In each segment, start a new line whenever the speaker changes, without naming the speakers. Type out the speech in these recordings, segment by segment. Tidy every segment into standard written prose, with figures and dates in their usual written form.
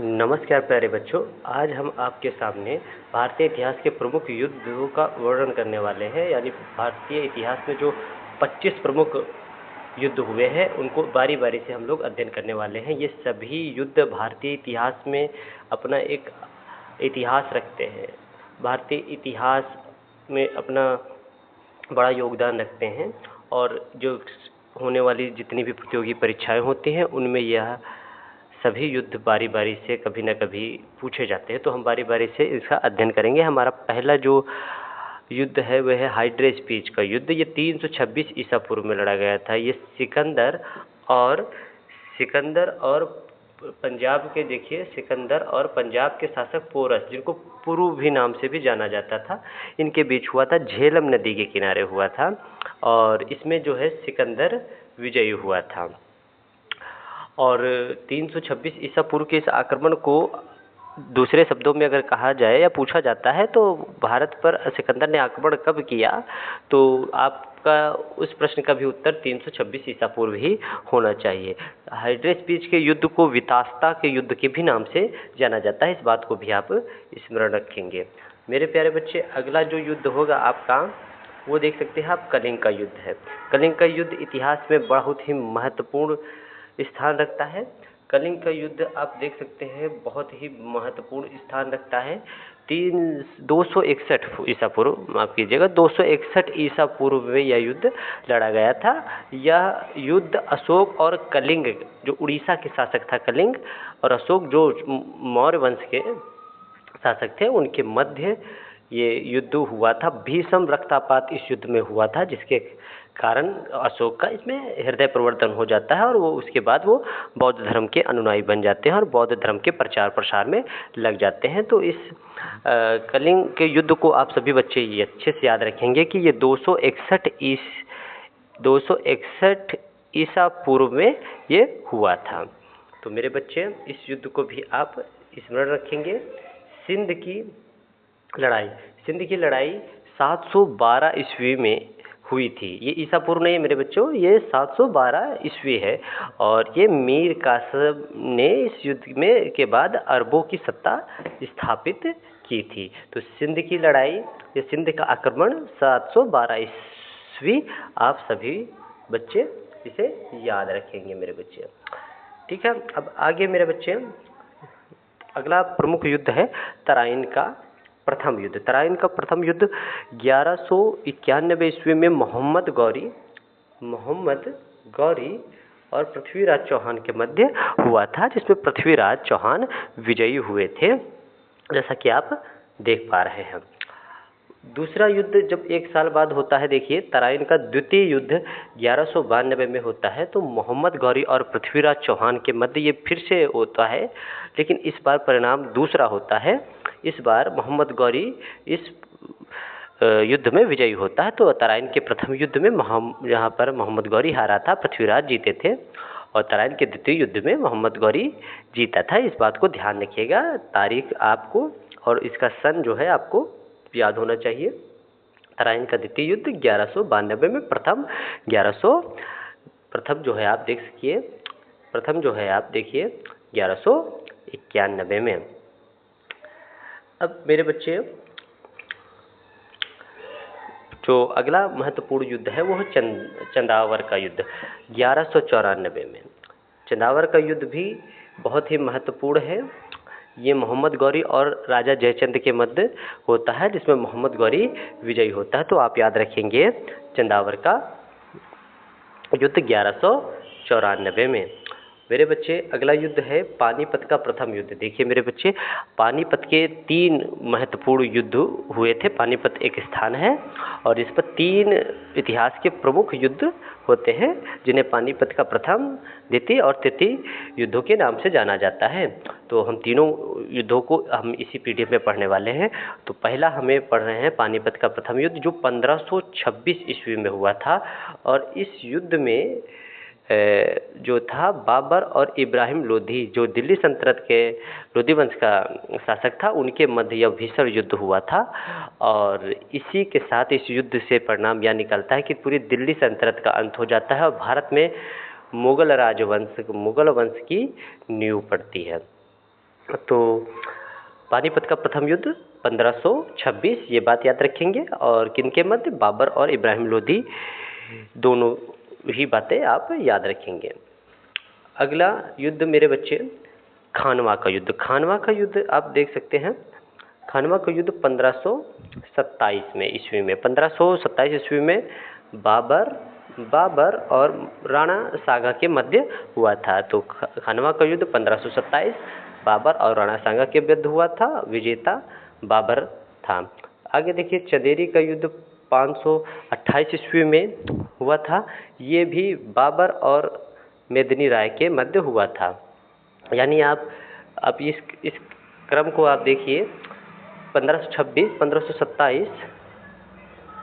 नमस्कार प्यारे बच्चों। आज हम आपके सामने भारतीय इतिहास के प्रमुख युद्धों का वर्णन करने वाले हैं। यानी भारतीय इतिहास में जो 25 प्रमुख युद्ध हुए हैं उनको बारी बारी से हम लोग अध्ययन करने वाले हैं। ये सभी युद्ध भारतीय इतिहास में अपना एक इतिहास रखते हैं, भारतीय इतिहास में अपना बड़ा योगदान रखते हैं। और जो होने वाली जितनी भी प्रतियोगी परीक्षाएं होती हैं उनमें यह सभी युद्ध बारी बारी से कभी न कभी पूछे जाते हैं। तो हम बारी बारी से इसका अध्ययन करेंगे। हमारा पहला जो युद्ध है वह है हाइड्रेस पीच का युद्ध। ये 326 ईसा पूर्व में लड़ा गया था। ये सिकंदर और पंजाब के सिकंदर और पंजाब के शासक पोरस, जिनको पुरु भी नाम से भी जाना जाता था, इनके बीच हुआ था। झेलम नदी के किनारे हुआ था और इसमें जो है सिकंदर विजयी हुआ था। और 326 ईसा पूर्व के इस आक्रमण को दूसरे शब्दों में अगर कहा जाए या पूछा जाता है तो भारत पर सिकंदर ने आक्रमण कब किया, तो आपका उस प्रश्न का भी उत्तर 326 ईसा पूर्व ही होना चाहिए। हाइड्रेस पीच के युद्ध को वितास्ता के युद्ध के भी नाम से जाना जाता है। इस बात को भी आप स्मरण रखेंगे। मेरे प्यारे बच्चे, अगला जो युद्ध होगा आपका वो देख सकते हैं आप, कलिंग का युद्ध है। कलिंग का युद्ध इतिहास में बहुत ही महत्वपूर्ण स्थान रखता है। कलिंग का युद्ध आप देख सकते हैं बहुत ही महत्वपूर्ण स्थान रखता है। 261 ईसा पूर्व, माफ़ कीजिएगा, 261 ईसा पूर्व में यह युद्ध लड़ा गया था। यह युद्ध अशोक और कलिंग, जो उड़ीसा के शासक था कलिंग, और अशोक जो मौर्य वंश के शासक थे, उनके मध्य ये युद्ध हुआ था। भीषण रक्तपात इस युद्ध में हुआ था, जिसके कारण अशोक का इसमें हृदय परिवर्तन हो जाता है और वो उसके बाद वो बौद्ध धर्म के अनुयायी बन जाते हैं और बौद्ध धर्म के प्रचार प्रसार में लग जाते हैं। तो इस कलिंग के युद्ध को आप सभी बच्चे ये अच्छे से याद रखेंगे कि ये 261 ईसा पूर्व में ये हुआ था। तो मेरे बच्चे, इस युद्ध को भी आप स्मरण रखेंगे। सिंध की लड़ाई 712 ईस्वी में हुई थी। ये ईसा पूर्व नहीं है मेरे बच्चों, ये 712 ईस्वी है। और ये मीर कासिम ने इस युद्ध में के बाद अरबों की सत्ता स्थापित की थी। तो सिंध की लड़ाई या सिंध का आक्रमण 712 ईस्वी, आप सभी बच्चे इसे याद रखेंगे मेरे बच्चे। ठीक है, अब आगे मेरे बच्चे, अगला प्रमुख युद्ध है तराइन का प्रथम युद्ध। तराइन का प्रथम युद्ध 1191 ईस्वी में मोहम्मद गौरी और पृथ्वीराज चौहान के मध्य हुआ था, जिसमें पृथ्वीराज चौहान विजयी हुए थे, जैसा कि आप देख पा रहे हैं। दूसरा युद्ध जब एक साल बाद होता है, देखिए तराइन का द्वितीय युद्ध 1192 में होता है। तो मोहम्मद गौरी और पृथ्वीराज चौहान के मध्य ये फिर से होता है, लेकिन इस बार परिणाम दूसरा होता है। इस बार मोहम्मद गौरी इस युद्ध में विजयी होता है। तो तराइन के प्रथम युद्ध में यहाँ पर मोहम्मद गौरी हारा था, पृथ्वीराज जीते थे, और तराइन के द्वितीय युद्ध में मोहम्मद गौरी जीता था। इस बात को ध्यान रखिएगा, तारीख आपको और इसका सन जो है आपको याद होना चाहिए। तराइन का द्वितीय युद्ध 1192 में, प्रथम जो है आप देखिए 1191 में। अब मेरे बच्चे, जो अगला महत्वपूर्ण युद्ध है वो है चंदावर का युद्ध 1194 में। चंदावर का युद्ध भी बहुत ही महत्वपूर्ण है। ये मोहम्मद गौरी और राजा जयचंद के मध्य होता है, जिसमें मोहम्मद गौरी विजयी होता है। तो आप याद रखेंगे चंदावर का युद्ध 1194 में। मेरे बच्चे, अगला युद्ध है पानीपत का प्रथम युद्ध। देखिए मेरे बच्चे, पानीपत के 3 महत्वपूर्ण युद्ध हुए थे। पानीपत एक स्थान है और इस पर 3 इतिहास के प्रमुख युद्ध होते हैं, जिन्हें पानीपत का प्रथम, द्वितीय और तृतीय युद्धों के नाम से जाना जाता है। तो हम तीनों युद्धों को हम इसी पीडीएफ में पढ़ने वाले हैं। तो पहला हमें पढ़ रहे हैं पानीपत का प्रथम युद्ध, जो 1526 ईस्वी में हुआ था। और इस युद्ध में जो था बाबर और इब्राहिम लोधी, जो दिल्ली सल्तनत के लोधी वंश का शासक था, उनके मध्य यह भीषण युद्ध हुआ था। और इसी के साथ इस युद्ध से परिणाम यह निकलता है कि पूरी दिल्ली सल्तनत का अंत हो जाता है और भारत में मुगल वंश की नींव पड़ती है। तो पानीपत का प्रथम युद्ध 1526, ये बात याद रखेंगे। और किनके मध्य? बाबर और इब्राहिम लोधी, दोनों ही बातें आप याद रखेंगे। अगला युद्ध मेरे बच्चे, खानवा का युद्ध। खानवा का युद्ध आप देख सकते हैं, खानवा का युद्ध 1527 में ईस्वी में 1527 ईस्वी में बाबर और राणा सागा के मध्य हुआ था। तो खानवा का युद्ध 1527 बाबर और राणा सागा के मध्य हुआ था, विजेता बाबर था। आगे देखिए, चंदेरी का युद्ध 528 ईस्वी में हुआ था। ये भी बाबर और मेदिनी राय के मध्य हुआ था। यानी आप इस क्रम को आप देखिए, 1526, 1527,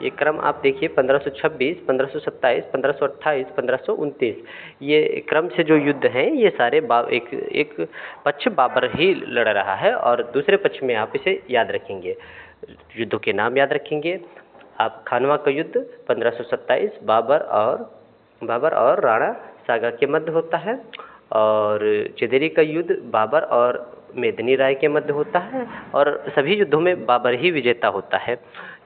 ये क्रम आप देखिए, 1526, 1527, 1528, 1529, ये क्रम से जो युद्ध हैं ये सारे एक पक्ष बाबर ही लड़ रहा है और दूसरे पक्ष में आप इसे याद रखेंगे, युद्धों के नाम याद रखेंगे आप। खानवा का युद्ध 1527 बाबर और राणा सागा के मध्य होता है, और चंदेरी का युद्ध बाबर और मेदिनी राय के मध्य होता है, और सभी युद्धों में बाबर ही विजेता होता है।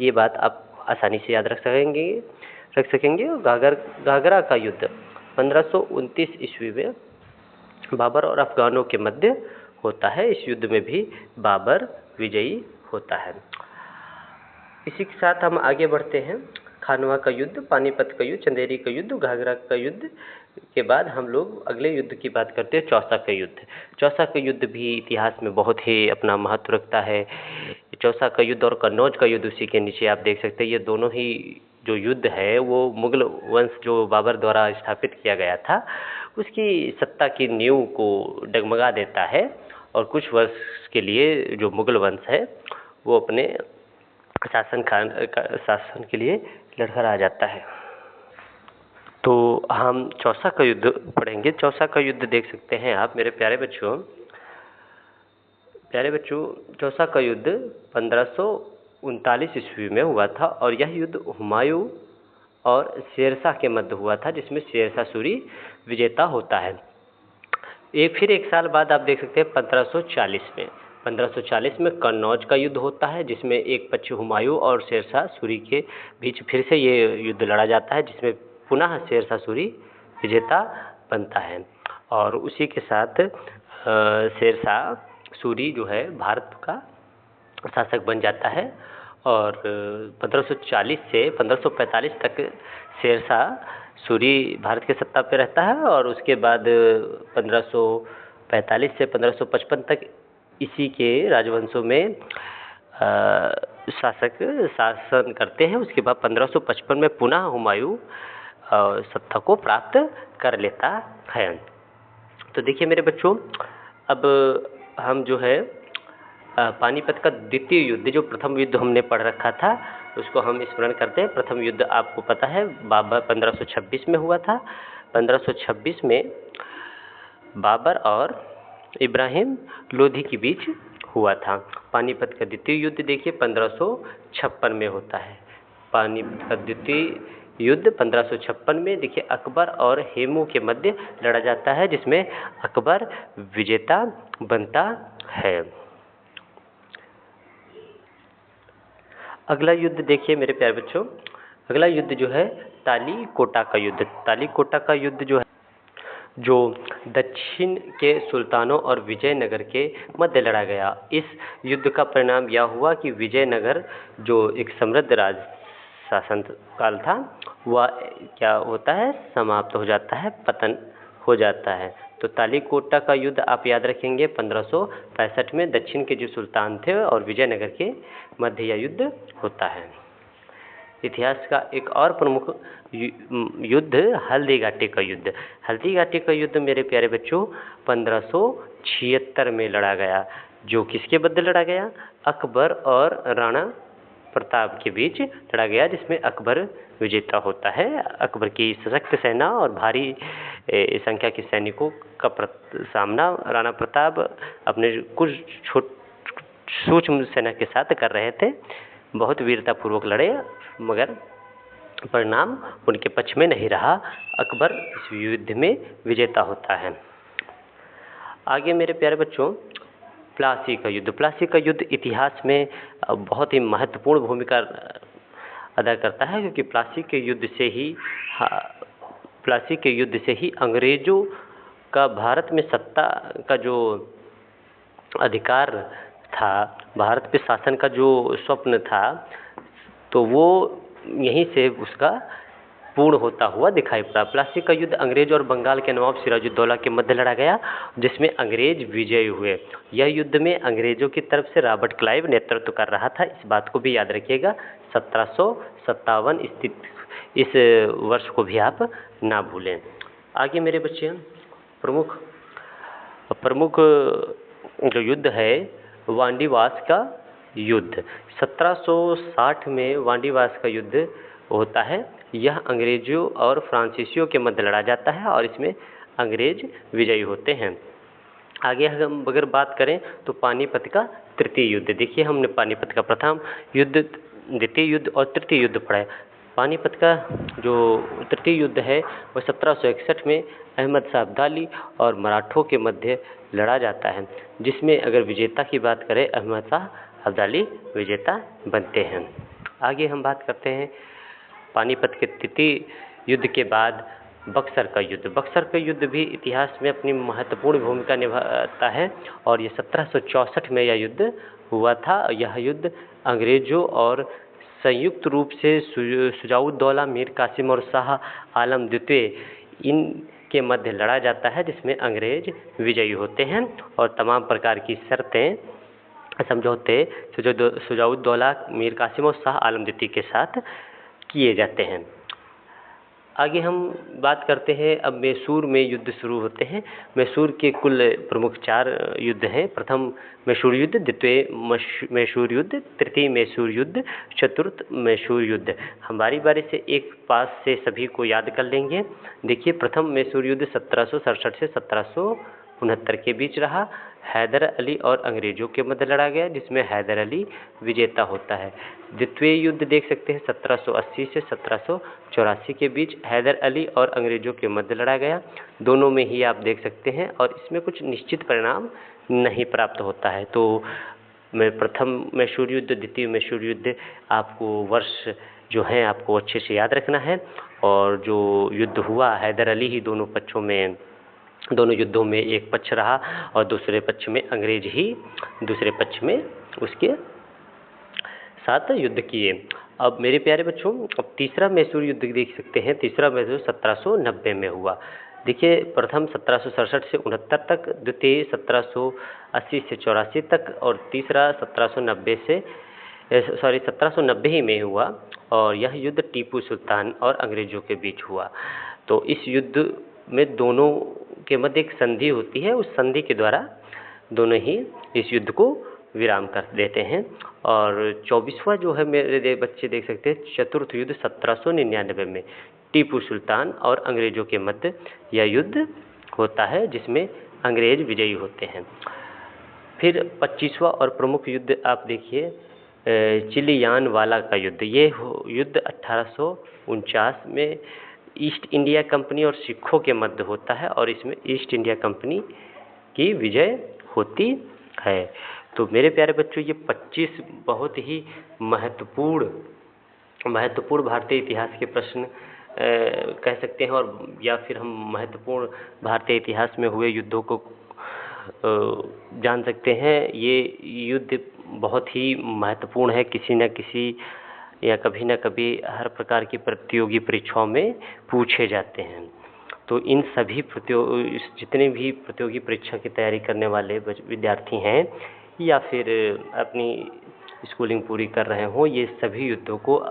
ये बात आप आसानी से याद रख सकेंगे। घाघरा का युद्ध 1529 ईस्वी में बाबर और अफगानों के मध्य होता है। इस युद्ध में भी बाबर विजयी होता है। इसी के साथ हम आगे बढ़ते हैं। खानवा का युद्ध, पानीपत का युद्ध, चंदेरी का युद्ध, घाघरा का युद्ध के बाद हम लोग अगले युद्ध की बात करते हैं, चौसा का युद्ध। चौसा का युद्ध भी इतिहास में बहुत ही अपना महत्व रखता है। चौसा का युद्ध और कन्नौज का युद्ध उसी के नीचे आप देख सकते हैं। ये दोनों ही जो युद्ध है वो मुगल वंश जो बाबर द्वारा स्थापित किया गया था उसकी सत्ता की नींव को डगमगा देता है, और कुछ वर्ष के लिए जो मुगल वंश है वो अपने शासन के लिए लड़खड़ा जाता है। तो हम चौसा का युद्ध पढ़ेंगे। चौसा का युद्ध देख सकते हैं आप मेरे प्यारे बच्चों, चौसा का युद्ध 1539 ईस्वी में हुआ था, और यह युद्ध हुमायूं और शेरशाह के मध्य हुआ था, जिसमें शेरशाह सूरी विजेता होता है। एक साल बाद आप देख सकते हैं 1540 में कन्नौज का युद्ध होता है, जिसमें एक पक्ष हुमायूं और शेरशाह सूरी के बीच फिर से ये युद्ध लड़ा जाता है, जिसमें पुनः शेरशाह सूरी विजेता बनता है। और उसी के साथ शेरशाह सूरी जो है भारत का शासक बन जाता है, और 1540 से 1545 तक शेरशाह सूरी भारत के सत्ता पे रहता है, और उसके बाद 1545 से 1555 तक इसी के राजवंशों में शासन करते हैं। उसके बाद 1555 में पुनः हुमायूं सत्ता को प्राप्त कर लेता है। तो देखिए मेरे बच्चों, अब हम जो है पानीपत का द्वितीय युद्ध, जो प्रथम युद्ध हमने पढ़ रखा था उसको हम स्मरण करते हैं। प्रथम युद्ध आपको पता है बाबर 1526 में हुआ था। 1526 में बाबर और इब्राहिम लोधी के बीच हुआ था। पानीपत का द्वितीय युद्ध देखिए 1556 में होता है। पानीपत का द्वितीय युद्ध 1556 में देखिए अकबर और हेमू के मध्य लड़ा जाता है, जिसमें अकबर विजेता बनता है। अगला युद्ध देखिए मेरे प्यारे बच्चों, अगला युद्ध जो है तालीकोटा का युद्ध। तालीकोटा का युद्ध जो है, जो दक्षिण के सुल्तानों और विजयनगर के मध्य लड़ा गया। इस युद्ध का परिणाम यह हुआ कि विजयनगर जो एक समृद्ध राज शासन काल था वह क्या होता है, समाप्त हो जाता है, पतन हो जाता है। तो तालीकोटा का युद्ध आप याद रखेंगे 1565 में दक्षिण के जो सुल्तान थे और विजयनगर के मध्य यह युद्ध होता है। इतिहास का एक और प्रमुख युद्ध हल्दी घाटी का युद्ध। हल्दी घाटी का युद्ध मेरे प्यारे बच्चों 1576 में लड़ा गया, जो किसके मध्य लड़ा गया, अकबर और राणा प्रताप के बीच लड़ा गया, जिसमें अकबर विजेता होता है। अकबर की सशक्त सेना और भारी संख्या के सैनिकों का सामना राणा प्रताप अपने कुछ सूक्ष्म सेना के साथ कर रहे थे। बहुत वीरतापूर्वक लड़े, मगर परिणाम उनके पक्ष में नहीं रहा। अकबर इस युद्ध में विजेता होता है। आगे मेरे प्यारे बच्चों, प्लासी का युद्ध इतिहास में बहुत ही महत्वपूर्ण भूमिका अदा करता है, क्योंकि प्लासी के युद्ध से ही अंग्रेजों का भारत में सत्ता का जो अधिकार था, भारत पे शासन का जो स्वप्न था, तो वो यहीं से उसका पूर्ण होता हुआ दिखाई पड़ा। प्लासी का युद्ध अंग्रेज और बंगाल के नवाब सिराजुद्दौला के मध्य लड़ा गया, जिसमें अंग्रेज विजयी हुए। यह युद्ध में अंग्रेजों की तरफ से रॉबर्ट क्लाइव नेतृत्व कर रहा था। इस बात को भी याद रखिएगा। 1757 स्थित इस वर्ष को भी आप ना भूलें। आगे मेरे बच्चे, प्रमुख जो युद्ध है वांडीवास का युद्ध। 1760 में वांडीवास का युद्ध होता है। यह अंग्रेजों और फ्रांसीसियों के मध्य लड़ा जाता है और इसमें अंग्रेज विजयी होते हैं। आगे हम अगर बात करें तो पानीपत का तृतीय युद्ध। देखिए, हमने पानीपत का प्रथम युद्ध, द्वितीय युद्ध और तृतीय युद्ध पढ़ा है। पानीपत का जो तृतीय युद्ध है वह 1761 में अहमद शाह अब्दाली और मराठों के मध्य लड़ा जाता है, जिसमें अगर विजेता की बात करें अहमद शाह अब्दाली विजेता बनते हैं। आगे हम बात करते हैं पानीपत के तृतीय युद्ध के बाद बक्सर का युद्ध। बक्सर का युद्ध भी इतिहास में अपनी महत्वपूर्ण भूमिका निभाता है और ये 1764 में यह युद्ध हुआ था। यह युद्ध अंग्रेजों और संयुक्त रूप से शुजाउद्दौला, मीर कासिम और शाह आलम द्वितीय इनके मध्य लड़ा जाता है, जिसमें अंग्रेज विजयी होते हैं और तमाम प्रकार की शर्तें, समझौते शुजाउद्दौला, मीर कासिम और शाह आलम द्वितीय के साथ किए जाते हैं। आगे हम बात करते हैं, अब मैसूर में युद्ध शुरू होते हैं। मैसूर के कुल प्रमुख 4 युद्ध हैं। प्रथम मैसूर युद्ध, द्वितीय मैसूर युद्ध, तृतीय मैसूर युद्ध, चतुर्थ मैसूर युद्ध। हम बारी बारी से एक पास से सभी को याद कर लेंगे। देखिए, प्रथम मैसूर युद्ध 1767 से 1769 के बीच रहा। हैदर अली और अंग्रेजों के मध्य लड़ा गया, जिसमें हैदर अली विजेता होता है। द्वितीय युद्ध देख सकते हैं 1780 से 1784 के बीच हैदर अली और अंग्रेजों के मध्य लड़ा गया। दोनों में ही आप देख सकते हैं और इसमें कुछ निश्चित परिणाम नहीं प्राप्त होता है। तो मैं प्रथम मैसूर युद्ध, द्वितीय मैसूर युद्ध, आपको वर्ष जो है आपको अच्छे से याद रखना है। और जो युद्ध हुआ, हैदर अली ही दोनों युद्धों में एक पक्ष रहा और दूसरे पक्ष में अंग्रेज ही दूसरे पक्ष में उसके साथ युद्ध किए। अब मेरे प्यारे बच्चों, अब तीसरा मैसूर युद्ध देख सकते हैं। तीसरा मैसूर 1790 में हुआ। देखिए, प्रथम 1767 से 69 तक, द्वितीय 1780 से 84 तक और तीसरा 1790 ही में हुआ। और यह युद्ध टीपू सुल्तान और अंग्रेजों के बीच हुआ। तो इस युद्ध में दोनों के मध्य एक संधि होती है, उस संधि के द्वारा दोनों ही इस युद्ध को विराम कर देते हैं। और 24वां जो है मेरे बच्चे देख सकते हैं, चतुर्थ युद्ध 1799 में टीपू सुल्तान और अंग्रेजों के मध्य यह युद्ध होता है, जिसमें अंग्रेज विजयी होते हैं। फिर 25वां और प्रमुख युद्ध आप देखिए, चिलियानवाला का युद्ध। ये युद्ध 1849 में ईस्ट इंडिया कंपनी और सिखों के मध्य होता है और इसमें ईस्ट इंडिया कंपनी की विजय होती है। तो मेरे प्यारे बच्चों, ये 25 बहुत ही महत्वपूर्ण भारतीय इतिहास के प्रश्न कह सकते हैं, और या फिर हम महत्वपूर्ण भारतीय इतिहास में हुए युद्धों को जान सकते हैं। ये युद्ध बहुत ही महत्वपूर्ण है, किसी न किसी या कभी न कभी हर प्रकार की प्रतियोगी परीक्षाओं में पूछे जाते हैं। तो इन सभी जितने भी प्रतियोगी परीक्षा की तैयारी करने वाले विद्यार्थी हैं या फिर अपनी स्कूलिंग पूरी कर रहे हों, ये सभी युद्धों को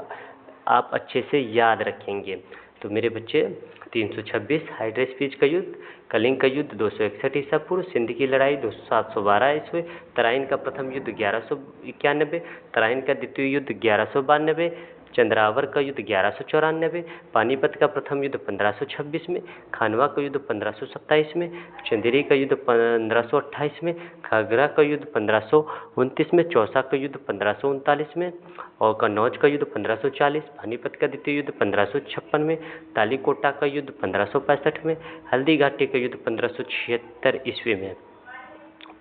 आप अच्छे से याद रखेंगे। तो मेरे बच्चे, 326 हाइड्रेस्पीच का युद्ध, कलिंग का युद्ध 261 ईसा पूर्व, सिंध की लड़ाई 712 ईस्वी, तराइन का प्रथम युद्ध 1191, तराइन का द्वितीय युद्ध 1192, चंद्रावर का युद्ध 1194, पानीपत का प्रथम युद्ध 1526 में, खानवा का युद्ध 1527 में, चंदेरी का युद्ध 1528 में, खागरा का युद्ध 1529 में, चौसा का युद्ध 1539 में और कन्नौज का युद्ध 1540, पानीपत का द्वितीय युद्ध 1556 में, तालीकोटा का युद्ध 1565 में, हल्दी घाटी का युद्ध 1576 ईस्वी में,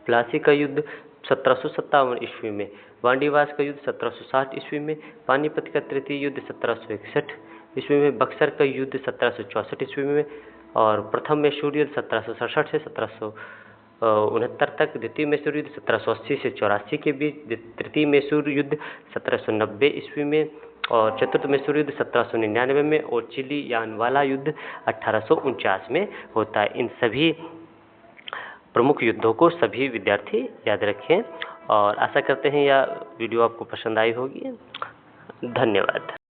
प्लासी का युद्ध 1757 ईस्वी में, वांडीवास का युद्ध 1760 ईस्वी में, पानीपत का तृतीय युद्ध 1761 ईस्वी में, बक्सर का युद्ध 1764 ईस्वी में, और प्रथम मैसूर युद्ध 1767 से 1769 तक, द्वितीय मैसूर युद्ध 1780 से 84 के बीच, तृतीय मैसूर युद्ध 1790 ईस्वी में, और चतुर्थ मैसूर युद्ध 1799 में, और चिली यानवाला युद्ध 1849 में होता है। इन सभी प्रमुख युद्धों को सभी विद्यार्थी याद रखें, और आशा करते हैं यह वीडियो आपको पसंद आई होगी। धन्यवाद।